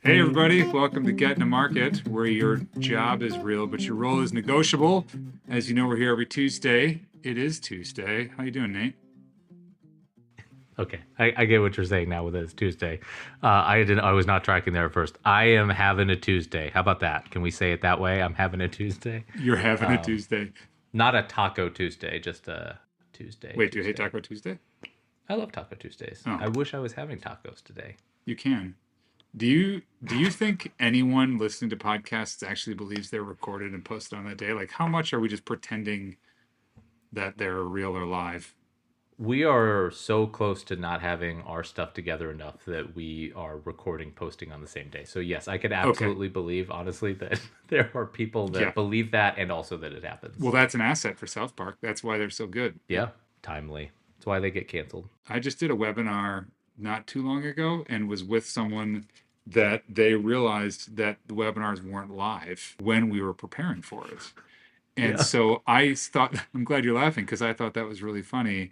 Hey everybody, welcome to Get in the Market, where your job is real, but your role is negotiable. As you know, we're here every Tuesday. It is Tuesday. How you doing, Nate? Okay, I get what you're saying now with it. It's Tuesday. I was not tracking there at first. I am having a Tuesday. How about that? Can we say it that way? I'm having a Tuesday. You're having a Tuesday. Not a Taco Tuesday, just a Tuesday. Wait, do you hate Tuesday. Taco Tuesday? I love Taco Tuesdays. Oh, I wish I was having tacos today. you can. Do you think anyone listening to podcasts actually believes they're recorded and posted on that day? Like, how much are we just pretending that they're real or live? We are so close to not having our stuff together enough that we are recording, posting on the same day. So yes, I could Okay. absolutely believe, honestly, that there are people Yeah. that believe that, and also that it happens. Well, that's an asset for South Park. That's why they're so good. Yeah, timely. That's why they get canceled. I just did a webinar not too long ago and was with someone that they realized that the webinars weren't live when we were preparing for it. And Yeah. so I thought, I'm glad you're laughing because I thought that was really funny.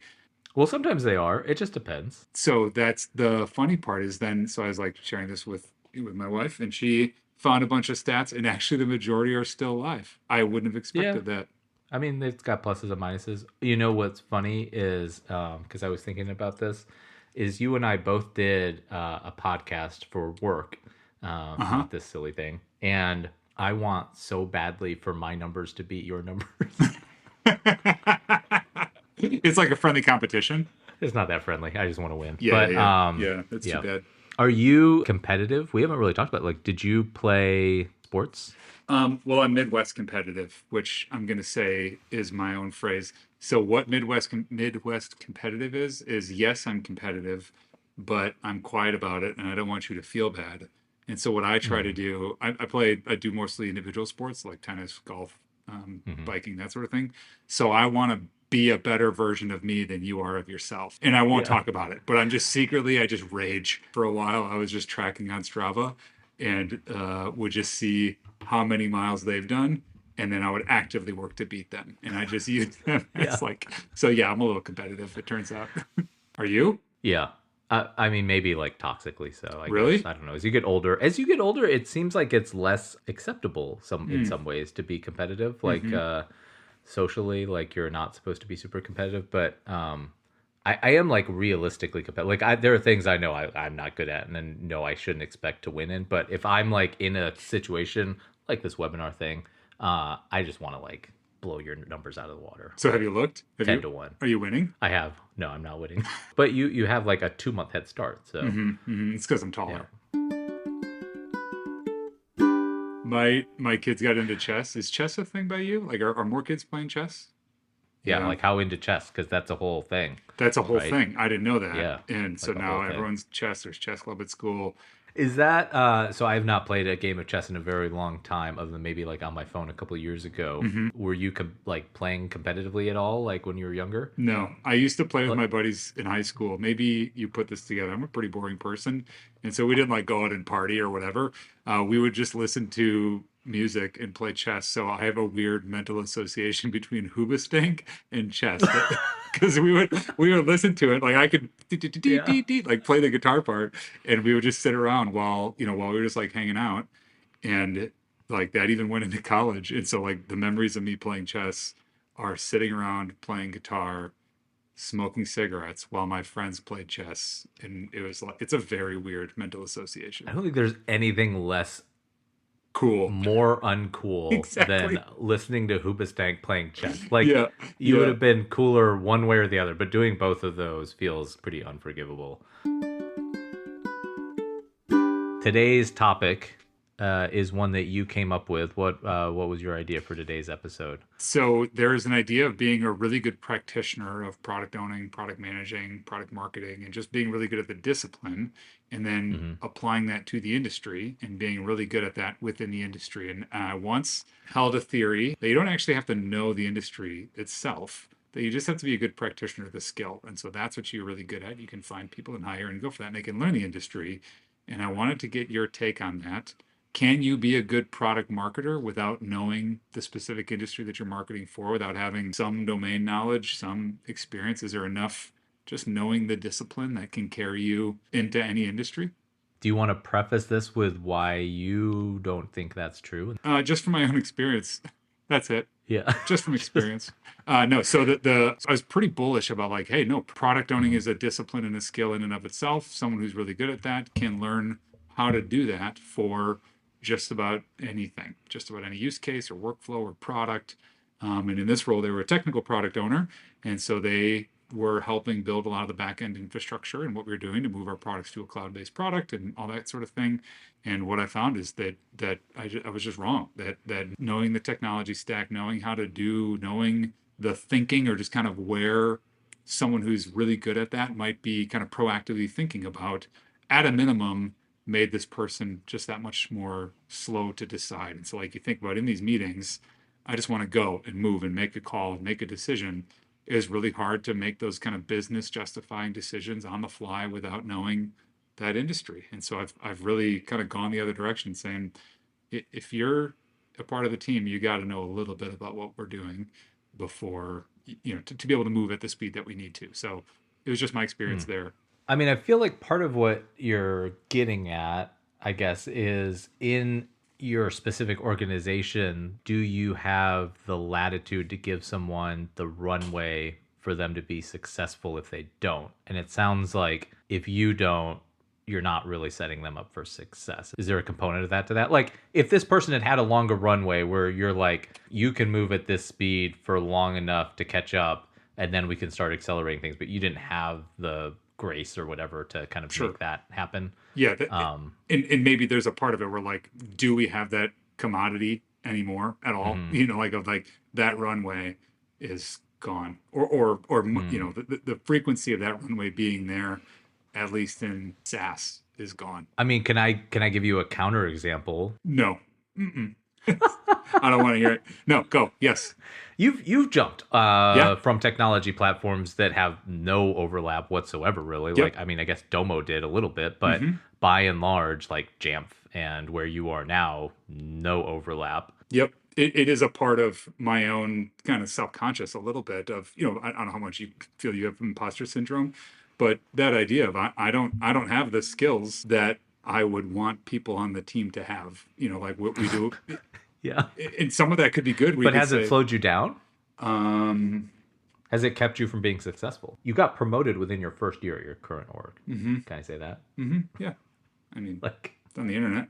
Well, sometimes they are. It just depends. So that's the funny part is then, so I was like sharing this with my wife and she found a bunch of stats and actually the majority are still live. I wouldn't have Yeah. expected that. I mean, it's got pluses and minuses. You know what's funny is because I was thinking about this, is you and I both did a podcast for work, Uh-huh. not this silly thing, and I want so badly for my numbers to beat your numbers. It's like a friendly competition. It's not that friendly. I just want to win. Yeah, But yeah. Yeah, that's too yeah. bad. Are you competitive? We haven't really talked about like, did you play sports? Well, I'm Midwest competitive, which I'm going to say is my own phrase. So, what Midwest competitive is yes, I'm competitive, but I'm quiet about it, and I don't want you to feel bad. And so, what I try to Mm-hmm. do, I do mostly individual sports like tennis, golf, Mm-hmm. biking, that sort of thing. So, I want to be a better version of me than you are of yourself. And I won't Yeah. talk about it, but I'm just secretly, I just rage. For a while, I was just tracking on Strava and would just see how many miles they've done, and then I would actively work to beat them. And I just use them Yeah. as like, so yeah, I'm a little competitive, it turns out. Are you? Yeah. I mean, maybe like toxically so, I guess. Really? I don't know. As you get older, it seems like it's less acceptable in Mm, some ways to be competitive. Like hmm. socially, like you're not supposed to be super competitive, but I am like realistically competitive. Like there are things I know I'm not good at and then no, I shouldn't expect to win in. But if I'm like in a situation like this webinar thing, I just want to like blow your numbers out of the water. So have Like you looked? Have 10 you? to 1. Are you winning? I have. No, I'm not winning. But you have like a 2 month head start. So It's because I'm yeah, taller. My kids got into chess. Is chess a thing by you? Like, are more kids playing chess? yeah. Yeah, Like how into chess? Because that's a whole thing, that's a whole right? thing. I didn't know that. Yeah, And so like a whole now thing. everyone's chess. There's chess club at school. Is that so? I have not played a game of chess in a very long time, other than maybe like on my phone a couple of years ago. Mm-hmm. Were you like playing competitively at all, like when you were younger? No, I used to play with Like, my buddies in high school. Maybe you put this together. I'm a pretty boring person. And so we didn't like go out and party or whatever. We would just listen to music and play chess. So I have a weird mental association between Hoobastank and chess. Because we would listen to it. Like I could yeah, like play the guitar part and we would just sit around while we were just like hanging out. And like that even went into college. And so like the memories of me playing chess are sitting around playing guitar, smoking cigarettes while my friends played chess. And it was like, it's a very weird mental I association. don't think there's anything less Cool. more uncool than Exactly. listening to Hoobastank playing chess. Like Yeah. you would Yeah. have been cooler one way or the other, but doing both of those feels pretty unforgivable. Today's topic is one that you came up with. What was your idea for today's episode? So there is an idea of being a really good practitioner of product owning, product managing, product marketing, and just being really good at the discipline, and then Hmm. applying that to the industry and being really good at that within the industry. And I once held a theory that you don't actually have to know the industry itself, that you just have to be a good practitioner of the skill. And so that's what you're really good at. You can find people and hire and go for that, and they can learn the industry. And I wanted to get your take on that. Can you be a good product marketer without knowing the specific industry that you're marketing for, without having some domain knowledge, some experience? Is there enough just knowing the discipline that can carry you into any industry? Do you want to preface this with why you don't think that's true? Just from my own experience, that's it. Yeah. Just from Just experience. No, so the I was pretty bullish about like, hey, no, product owning mhm. is a discipline and a skill in and of itself. Someone who's really good at that can learn how to do that for just about anything, just about any use case or workflow or product. And in this role, they were a technical product owner, and so they were helping build a lot of the back end infrastructure and what we were doing to move our products to a cloud-based product and all that sort of thing. And what I found is I was just wrong. That knowing the technology stack, knowing how to do, knowing the thinking, or just kind of where someone who's really good at that might be kind of proactively thinking about, at a minimum, made this person just that much more slow to decide. And so, like you think about in these meetings, I just want to go and move and make a call and make a decision. It is really hard to make those kind of business justifying decisions on the fly without knowing that industry. And so I've really kind of gone the other direction, saying if you're a part of the team, you got to know a little bit about what we're doing before to be able to move at the speed that we need to. So it was just my experience Hmm. there. I mean, I feel like part of what you're getting at, I guess, is in your specific organization, do you have the latitude to give someone the runway for them to be successful if they don't? And it sounds like if you don't, you're not really setting them up for success. Is there a component of that to that? Like, if this person had had a longer runway where you're like, you can move at this speed for long enough to catch up, and then we can start accelerating things, but you didn't have the grace or whatever to kind of Sure. make that happen. Yeah. Um, And maybe there's a part of it where like, do we have that commodity anymore at all? mhm, Like of like that runway is gone, or mm. the frequency of that runway being there, at least in SaaS, is gone. I mean, can I give you a counter example? No. Mm-mm. I don't want to hear it. No, go. Yes. You've jumped Yeah. from technology platforms that have no overlap whatsoever, really. Yep. Like, I mean, I guess Domo did a little bit, but Hmm. by and large, like Jamf and where you are now, no overlap. Yep. It is a part of my own kind of self-conscious a little bit of, I don't know how much you feel you have imposter syndrome, but that idea of I don't have the skills that I would want people on the team to have, like what we do. Yeah. And some of that could be good. We But could has it say, slowed you down? um, Has it kept you from being successful? You got promoted within your first year at your current org. hmm Can I say that? yeah. I mean, Like, it's on the internet.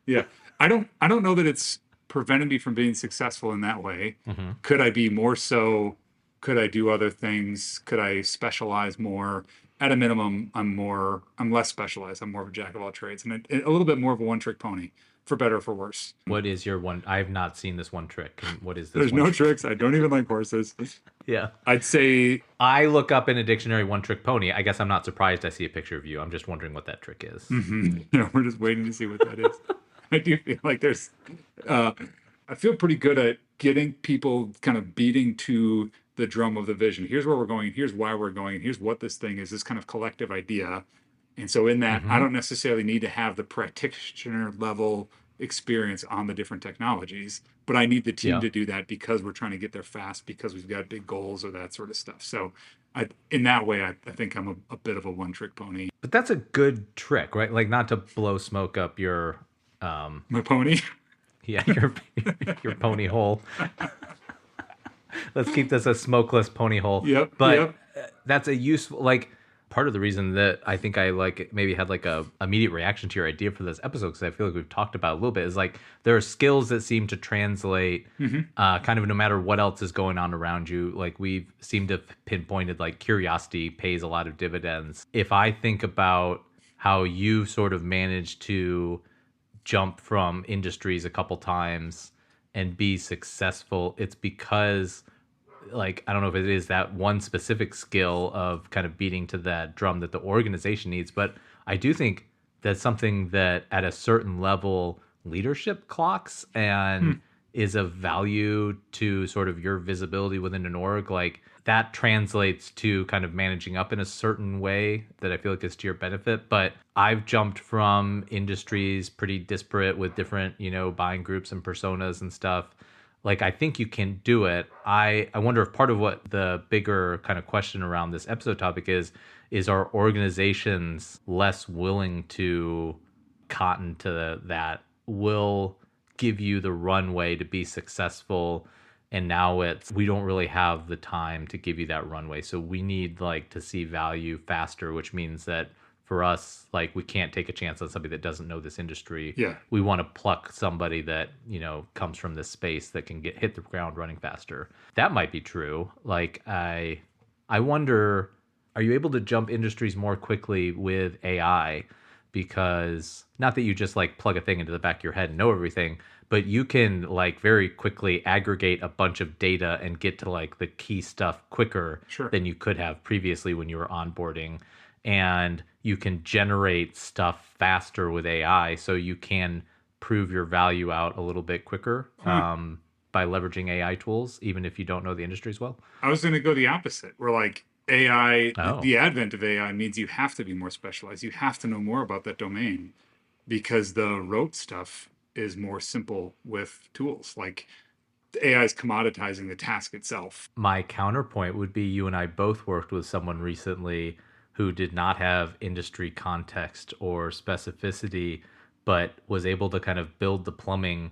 Yeah. I don't know that it's prevented me from being successful in that way. mhm. Could I be more so? Could I do other things? Could I specialize more? At a minimum, I'm less specialized. I'm more of a jack of all trades and a little bit more of a one trick pony, for better or for worse. What is your one? I have not seen this one trick. What is this There's one no trick? tricks. I don't even like horses. Yeah. I'd say, I look up in a dictionary one trick pony. I guess I'm not surprised I see a picture of you. I'm just wondering what that trick is. we're just waiting to see what that is. I do feel like uh, I feel pretty good at getting people kind of beating to the drum of the vision. Here's where we're going. Here's why we're going. Here's what this thing is, this kind of collective idea. And so in that, I Hmm. don't necessarily need to have the practitioner level experience on the different technologies, but I need the team Yeah. to do that because we're trying to get there fast because we've got big goals or that sort of stuff. So in that way, I think I'm a bit of a one trick pony. But that's a good trick, right? Like, not to blow smoke up your My pony. yeah, your pony hole. Let's keep this a smokeless pony hole. Yep. But Yep. that's a useful, like, part of the reason that I think I like maybe had like a immediate reaction to your idea for this episode, because I feel like we've talked about it a little bit, is like there are skills that seem to translate kind of no matter what else is going on around you. Like, we've seemed to have pinpointed like curiosity pays a lot of dividends. If I think about how you sort of managed to jump from industries a couple times and be successful, it's because, like, I don't know if it is that one specific skill of kind of beating to that drum that the organization needs, but I do think that's something that at a certain level leadership clocks and is of value to sort of your visibility within an org. Like, that translates to kind of managing up in a certain way that I feel like is to your benefit. But I've jumped from industries pretty disparate with different, buying groups and personas and stuff. like I think you can do it. I wonder if part of what the bigger kind of question around this episode topic is our organizations less willing to cotton to that will give you the runway to be successful, and now it's we don't really have the time to give you that runway, so we need like to see value faster, which means that for us, like we can't take a chance on somebody that doesn't know this industry. Yeah. We want to pluck somebody that comes from this space that can hit the ground running faster. That might be true. Like I wonder, are you able to jump industries more quickly with AI? Because not that you just like plug a thing into the back of your head and know everything, but you can like very quickly aggregate a bunch of data and get to like the key stuff quicker Sure. than you could have previously when you were onboarding. And you can generate stuff faster with AI, so you can prove your value out a little bit quicker by leveraging AI tools, even if you don't know the industry as well. I was going to go the opposite. Where like AI, Oh, the advent of AI means you have to be more specialized. You have to know more about that domain because the rote stuff is more simple with tools. Like AI is commoditizing the task itself. my counterpoint would be you and I both worked with someone recently who did not have industry context or specificity, but was able to kind of build the plumbing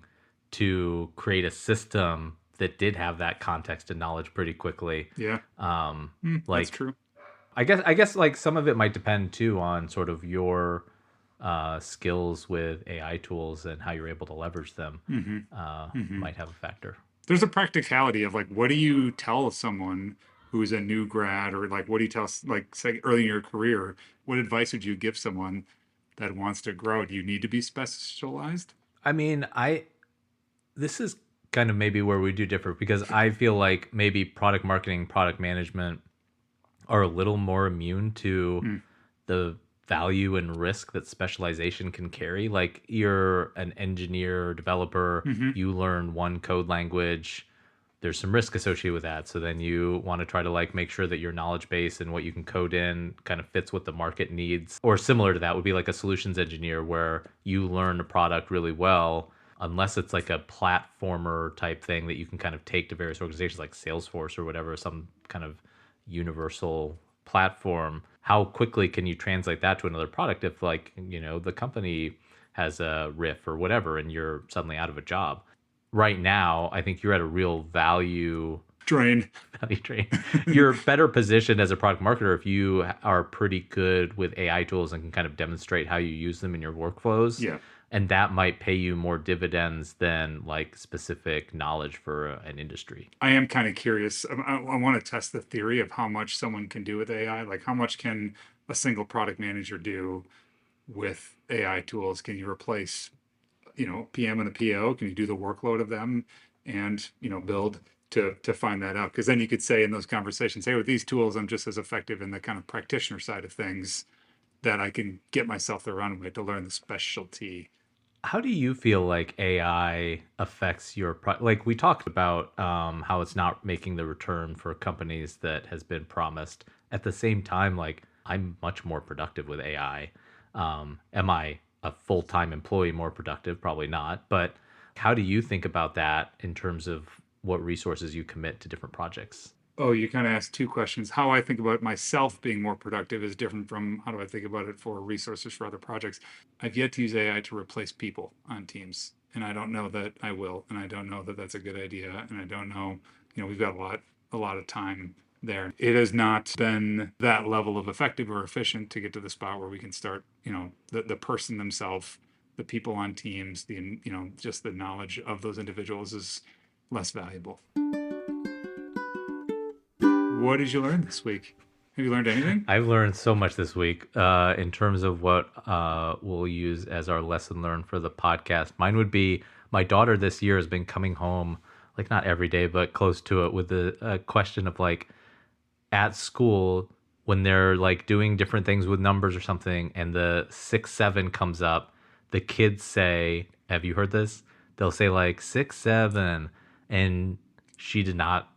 to create a system that did have that context and knowledge pretty quickly. Yeah, that's Like true. I guess like some of it might depend too on sort of your skills with AI tools and how you're able to leverage them. Might have a factor. There's a practicality of like, what do you tell someone who's a new grad, or like, what do you tell, like, say, early in your career, what advice would you give someone that wants to grow? Do you need to be specialized? I mean, I this is kind of maybe where we do differ because I feel like maybe product marketing, product management are a little more immune to Hmm. the value and risk that specialization can carry. Like you're an engineer or developer, Mm-hmm. you learn one code language, there's some risk associated with that. So then you want to try to like make sure that your knowledge base and what you can code in kind of fits what the market needs. Or similar to that would be like a solutions engineer where you learn a product really well, unless it's like a platformer type thing that you can kind of take to various organizations like Salesforce or whatever, some kind of universal platform. How quickly can you translate that to another product if like, the company has a riff or whatever and you're suddenly out of a job? Right now, I think you're at a real value Drain. value train. You're better positioned as a product marketer if you are pretty good with AI tools and can kind of demonstrate how you use them in your workflows. Yeah. And that might pay you more dividends than like specific knowledge for an industry. I am kind of curious. I want to test the theory of how much someone can do with AI. Like, how much can a single product manager do with AI tools? Can you replace, PM and a PO? Can you do the workload of them and, build to find that out? Because then you could say in those conversations, hey, with these tools, I'm just as effective in the kind of practitioner side of things that I can get myself the runway to learn the specialty. How do you feel like AI affects your like we talked about how it's not making the return for companies that has been promised. At the same time, like I'm much more productive with AI. Am I a full-time employee more productive? Probably not. But how do you think about that in terms of what resources you commit to different projects? Oh, you kind of asked two questions. How I think about myself being more productive is different from how do I think about it for resources for other projects. I've yet to use AI to replace people on teams, and I don't know that I will, and I don't know that that's a good idea, and I don't know, we've got a lot of time there. It has not been that level of effective or efficient to get to the spot where we can start, the person themselves, the people on teams, just the knowledge of those individuals is less valuable. What did you learn this week? Have you learned anything? I've learned so much this week in terms of what we'll use as our lesson learned for the podcast. Mine would be my daughter this year has been coming home, like not every day, but close to it, with the question of like at school when they're like doing different things with numbers or something, and the 6 7 comes up, the kids say, "Have you heard this?" They'll say like 6 7, and she did not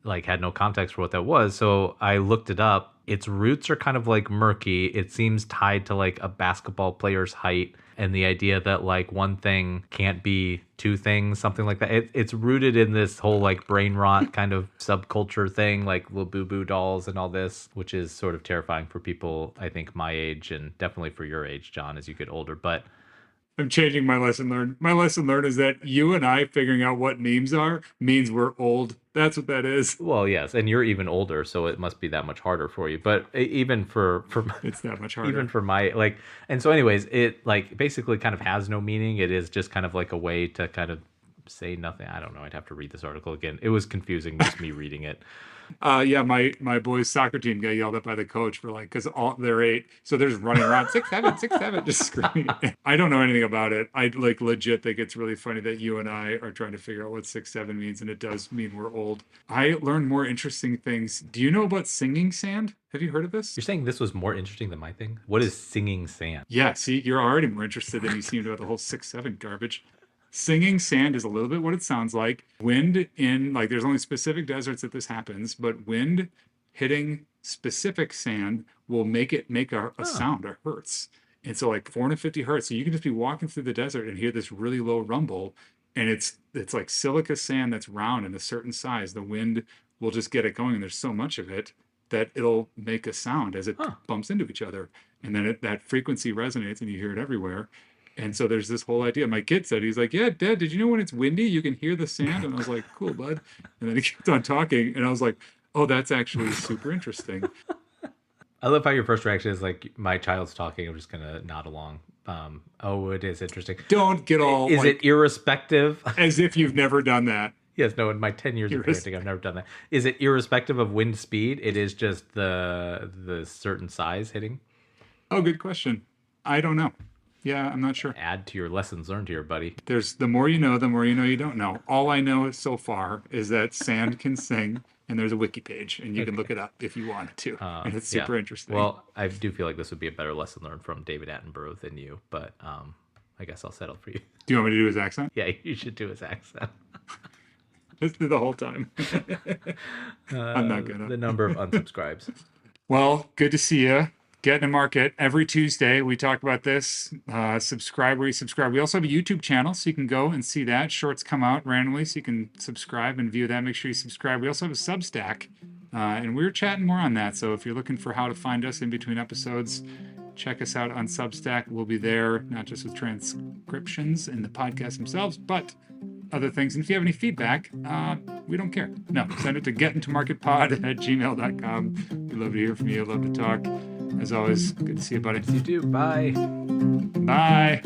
like had no context for what that was. So I looked it up. its roots are kind of like murky. It seems tied to like a basketball player's height, and the idea that like one thing can't be two things, something like that. It's rooted in this whole like brain rot kind of subculture thing, like little boo boo dolls and all this, which is sort of terrifying for people, I think, my age, and definitely for your age, John, as you get older. But I'm changing my lesson learned. My lesson learned is that you and I figuring out what memes are means we're old. That's what that is. well, yes, and you're even older, so it must be that much harder for you. But even for It's that much even harder. for my like, and so anyways, it like basically kind of has no meaning. It is just kind of like a way to kind of say nothing. I don't know. I'd have to read this article again. It was confusing just me reading it. Yeah, my boys' soccer team got yelled at by the coach for like because all they're 8, so they're just running around 6'7", 6'7", just screaming. I don't know anything about it. I like legit think it's really funny that you and I are trying to figure out what 6'7" means, and it does mean we're old. I learned more interesting things. Do you know about singing sand? Have you heard of this? You're saying this was more interesting than my thing? What is singing sand? Yeah, see, you're already more interested than you seemed about the whole 6'7" garbage. Singing sand is a little bit what it sounds like. Wind in, like, there's only specific deserts that this happens, but wind hitting specific sand will make it make a sound, a hertz. And so, like 450 hertz. So you can just be walking through the desert and hear this really low rumble, and it's like silica sand that's round and a certain size. The wind will just get it going, and there's so much of it that it'll make a sound as it bumps into each other, and then that frequency resonates, and you hear it everywhere. And so there's this whole idea. My kid said, he's like, yeah, Dad, did you know when it's windy, you can hear the sand? And I was like, cool, bud. And then he kept on talking. And I was like, oh, that's actually super interesting. I love how your first reaction is like, my child's talking. I'm just going to nod along. Oh, it is interesting. Don't get all Is like, it irrespective? as if you've never done that. Yes, no, in my 10 years of parenting, I've never done that. Is it irrespective of wind speed? It is just the certain size hitting? Oh, good question. I don't know. Yeah, I'm not sure. Add to your lessons learned here, buddy. There's the more you know you don't know. All I know so far is that sand can sing, and there's a wiki page, and you can look it up if you want to. And it's super interesting. Well, I do feel like this would be a better lesson learned from David Attenborough than you, but I guess I'll settle for you. Do you want me to do his accent? Yeah, you should do his accent. Let's do the whole time. I'm not gonna. The number of unsubscribes. Well, good to see you. Get in the market every Tuesday. We talk about this. Subscribe where you subscribe. We also have a YouTube channel, so you can go and see that. Shorts come out randomly, so you can subscribe and view that. Make sure you subscribe. We also have a Substack, and we're chatting more on that. So if you're looking for how to find us in between episodes, check us out on Substack. We'll be there, not just with transcriptions and the podcasts themselves, but other things. And if you have any feedback, we don't care. No, send it to getintomarketpod@gmail.com. We'd love to hear from you. Love to talk. As always, good to see you, buddy. You do. Bye. Bye.